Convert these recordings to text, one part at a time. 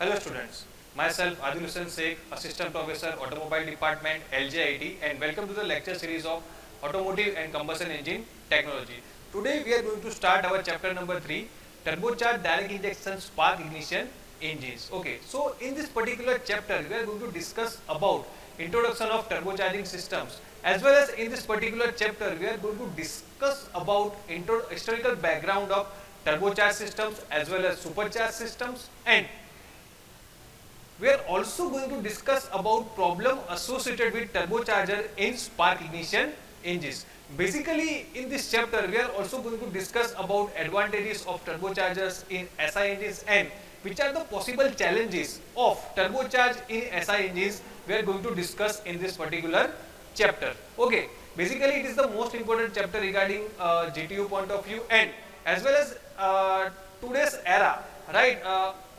Hello students, myself Adil Hussain Sheikh, Assistant Professor Automobile Department LJIT, and welcome to the lecture series of Automotive and Combustion Engine Technology. Today we are going to start our chapter number 3, Turbocharged Direct Injection Spark Ignition Engines. Okay, so in this particular chapter we are going to discuss about introduction of turbocharging systems, as well as in this particular chapter we are going to discuss about historical background of turbocharged systems as well as supercharged systems, and we are also going to discuss about problem associated with turbocharger in spark ignition engines. Basically, in this chapter, we are also going to discuss about advantages of turbochargers in SI engines and which are the possible challenges of turbocharge in SI engines. We are going to discuss in this particular chapter. Okay, basically it is the most important chapter regarding GTU point of view, and as well as today's era, right?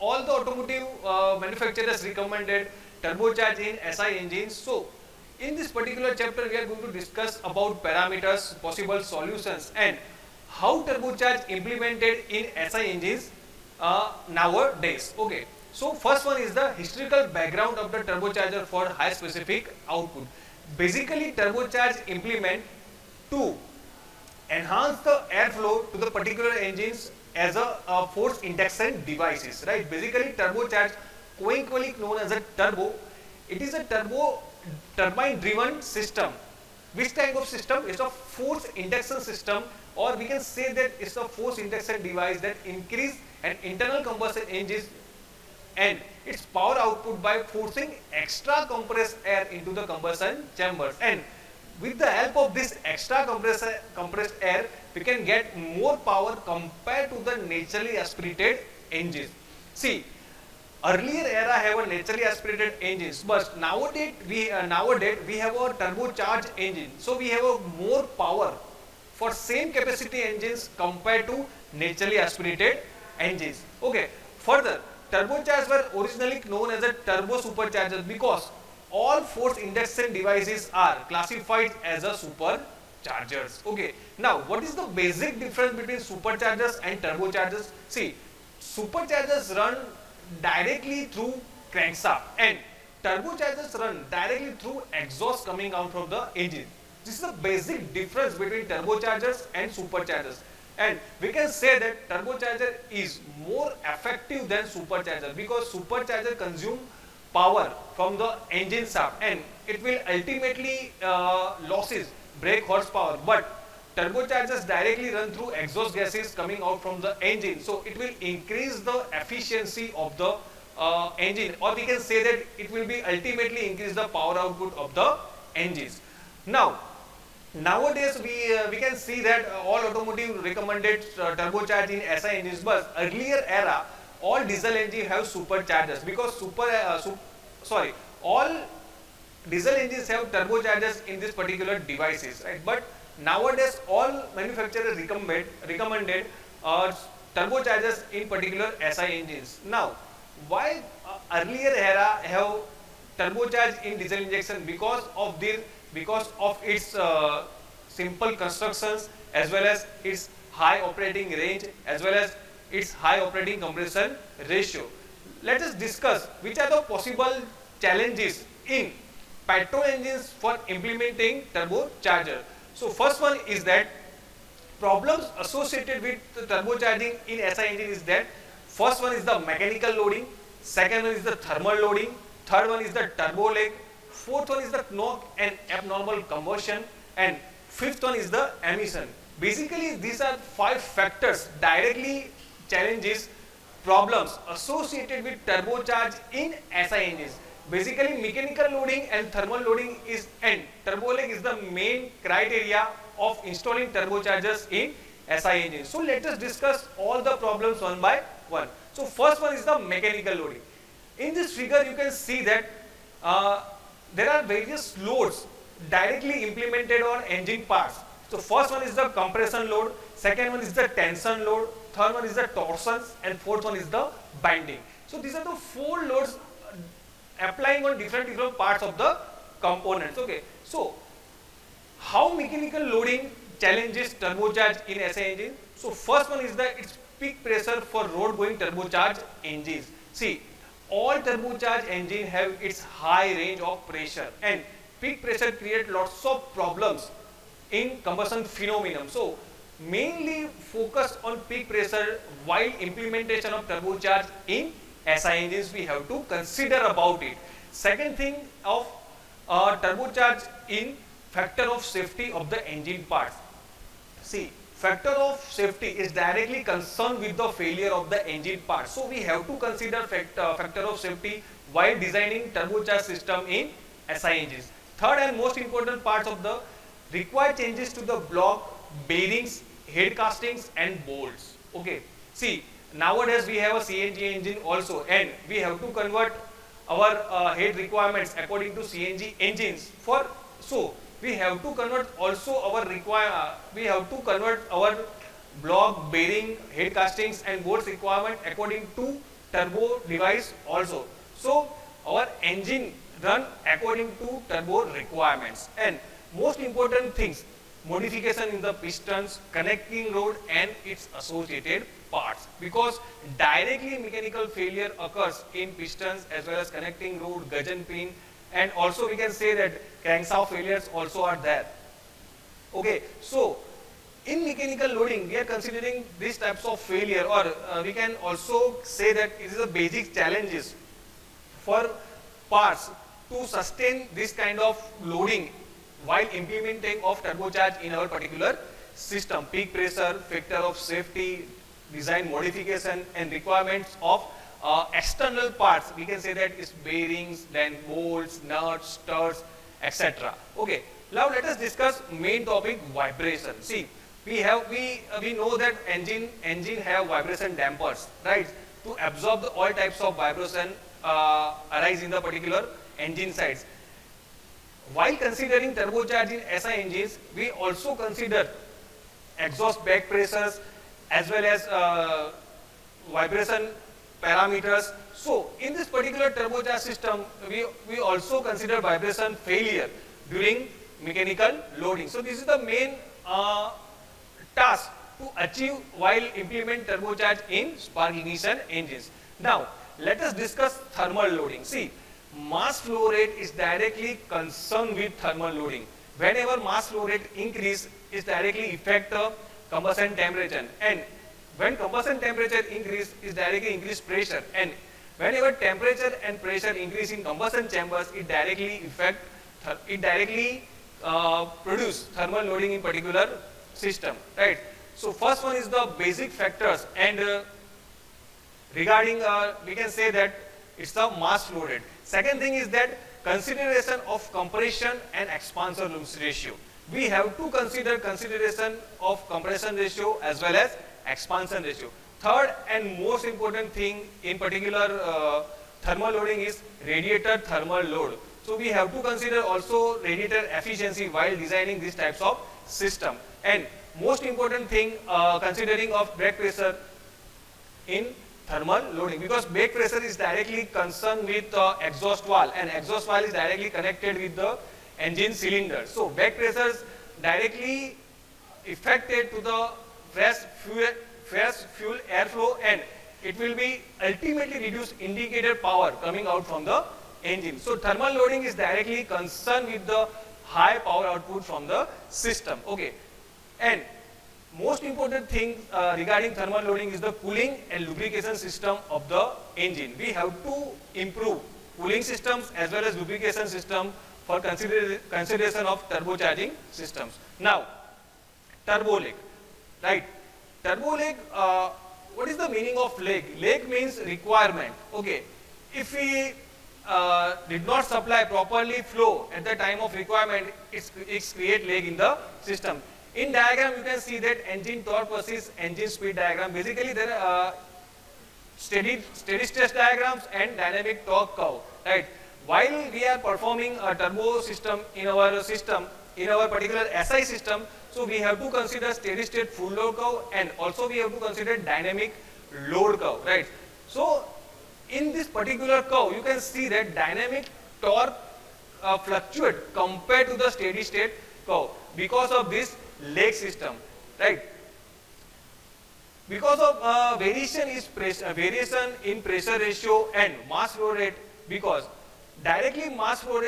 All the automotive manufacturers recommended turbocharge in SI engines. So in this particular chapter we are going to discuss about parameters, possible solutions, and how turbocharge implemented in SI engines nowadays. Okay, so first one is the historical background of the turbocharger for high specific output. Basically, turbocharge implement to enhance the airflow to the particular engines as a force induction devices, right? Basically, turbocharge, colloquially known as a turbo, it is a turbine driven system. Which type of system? It's a force induction system, or we can say that it's a force induction device that increase an internal combustion engine and its power output by forcing extra compressed air into the combustion chambers, and with the help of this extra compressed air we can get more power compared to the naturally aspirated engines. See, earlier era have a naturally aspirated engines, but nowadays we have a turbocharged engine, so we have a more power for same capacity engines compared to naturally aspirated engines. Okay, further, turbochargers were originally known as a turbo superchargers because all force induction devices are classified as a superchargers. Okay, now what is the basic difference between superchargers and turbochargers? See, superchargers run directly through crankshaft and turbochargers run directly through exhaust coming out from the engine. This is the basic difference between turbochargers and superchargers, and we can say that turbocharger is more effective than supercharger because supercharger consume power from the engine shaft and it will ultimately losses brake horsepower, but turbochargers directly run through exhaust gases coming out from the engine, so it will increase the efficiency of the engine, or we can say that it will be ultimately increase the power output of the engines. Now nowadays we can see that all automotive recommended turbocharge in SI engines, but earlier era all diesel engine have superchargers because all diesel engines have turbochargers in this particular devices, right? But nowadays all manufacturers recommended turbochargers in particular SI engines. Now why earlier era have turbocharge in diesel injection? Because of its simple constructions as well as its high operating range as well as its high operating compression ratio. Let us discuss which are the possible challenges in petrol engines for implementing turbocharger. So first one is that problems associated with turbocharging in SI engine is that first one is the mechanical loading, second one is the thermal loading, third one is the turbo lag, fourth one is the knock and abnormal combustion, and fifth one is the emission. Basically these are 5 factors directly challenges problems associated with turbocharge in SI engines. Basically mechanical loading and thermal loading is, and turbo lag is the main criteria of installing turbochargers in SI engines. So let us discuss all the problems one by one. So first one is the mechanical loading. In this figure you can see that there are various loads directly implemented on engine parts. So first one is the compression load, second one is the tension load, third one is the torsions, and fourth one is the binding. So these are the 4 loads applying on different parts of the components. Okay, so how mechanical loading challenges turbocharge in SI engine? So first one is the its peak pressure for road going turbocharged engines. See, all turbocharged engine have its high range of pressure, and peak pressure create lots of problems in combustion phenomenon. So mainly focus on peak pressure while implementation of turbocharged in SI engines, we have to consider about it. Second thing of turbocharged in factor of safety of the engine parts. See, factor of safety is directly concerned with the failure of the engine part. So we have to consider factor of safety while designing turbocharged system in SI engines. Third and most important parts of the required changes to the block, bearings, head castings and bolts. Okay. See, nowadays we have a CNG engine also, and we have to convert our head requirements according to CNG engines. So we have to convert also we have to convert our block, bearing, head castings and bolts requirement according to turbo device also. So our engine run according to turbo requirements. And most important things, modification in the pistons, connecting rod and its associated parts, because directly mechanical failure occurs in pistons as well as connecting rod, gudgeon pin, and also we can say that crankshaft failures also are there. Okay, so in mechanical loading we are considering these types of failure, or we can also say that it is a basic challenges for parts to sustain this kind of loading while implementing of turbocharge in our particular system. Peak pressure, factor of safety, design modification and requirements of external parts, we can say that is bearings, then bolts, nuts, studs, etc. Okay, now let us discuss main topic, vibration. See, we know that engine have vibration dampers, right, to absorb all types of vibration arise in the particular engine sides. While considering turbocharging SI engines, we also consider exhaust back pressures as well as vibration parameters. So in this particular turbocharged system, we also consider vibration failure during mechanical loading. So this is the main task to achieve while implement turbocharge in spark ignition engines. Now let us discuss thermal loading. See, mass flow rate is directly concerned with thermal loading. Whenever mass flow rate increase, is directly affect the combustion temperature, and when combustion temperature increase, is directly increase pressure, and whenever temperature and pressure increase in combustion chambers, it directly produce thermal loading in particular system, right? So first one is the basic factors, and regarding we can say that it's the mass flow rate. Second thing is that consideration of compression and expansion ratio. We have to consider consideration of compression ratio as well as expansion ratio. Third and most important thing in particular thermal loading is radiator thermal load. So we have to consider also radiator efficiency while designing these types of system. And most important thing, considering of brake pressure in thermal loading, because brake pressure is directly concerned with exhaust valve, and exhaust valve is directly connected with the engine cylinder. So brake pressures directly affected to the fresh fuel airflow, and it will be ultimately reduce indicator power coming out from the engine. So thermal loading is directly concerned with the high power output from the system. Okay, and most important thing regarding thermal loading is the cooling and lubrication system of the engine. We have to improve cooling systems as well as lubrication system for consideration of turbocharging systems. Now, turbo lag, right? Turbo lag, what is the meaning of lag? Lag means requirement. Okay, if we did not supply properly flow at the time of requirement, it create lag in the system. In diagram, you can see that engine torque versus engine speed diagram. Basically, there are steady state diagrams and dynamic torque curve, right? While we are performing a turbo system in our particular SI system, so we have to consider steady state full load curve, and also we have to consider dynamic load curve, right? So in this particular curve, you can see that dynamic torque fluctuate compared to the steady state curve because of this lag system, right? because of variation in pressure ratio and mass flow rate, because directly mass flow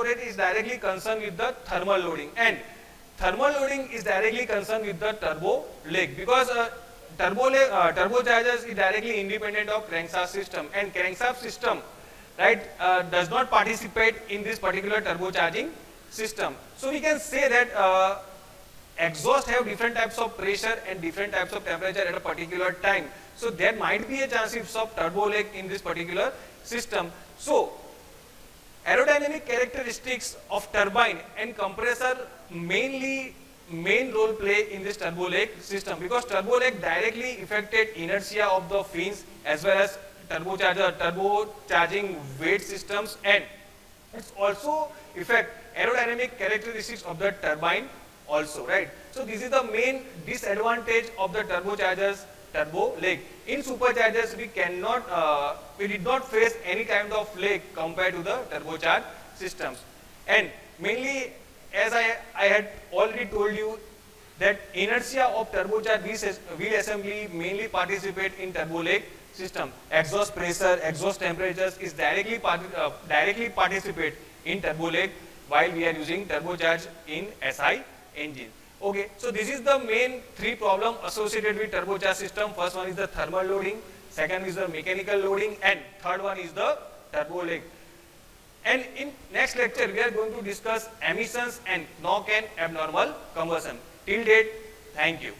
rate is directly concerned with the thermal loading, and thermal loading is directly concerned with the turbo leg, because turbochargers is directly independent of crankshaft system, and crankshaft system, right, does not participate in this particular turbocharging system. So we can say that exhaust have different types of pressure and different types of temperature at a particular time. So there might be a chances of turbo lag in this particular system. So aerodynamic characteristics of turbine and compressor main role play in this turbo lag system, because turbo lag directly affected inertia of the fins as well as turbocharging weight systems, and it's also affect aerodynamic characteristics of the turbine also, right. So this is the main disadvantage of the turbochargers turbo lag. In superchargers we did not face any kind of lag compared to the turbocharged systems, and mainly as I had already told you that inertia of turbocharged wheel assembly mainly participate in turbo lag system. Exhaust pressure, exhaust temperatures is directly participate in turbo lag while we are using turbocharged in SI engine. Okay, so this is the main three problem associated with turbocharged system. First one is the thermal loading, second is the mechanical loading, and third one is the turbo lag. And in next lecture we are going to discuss emissions and knock and abnormal combustion. Till date, thank you.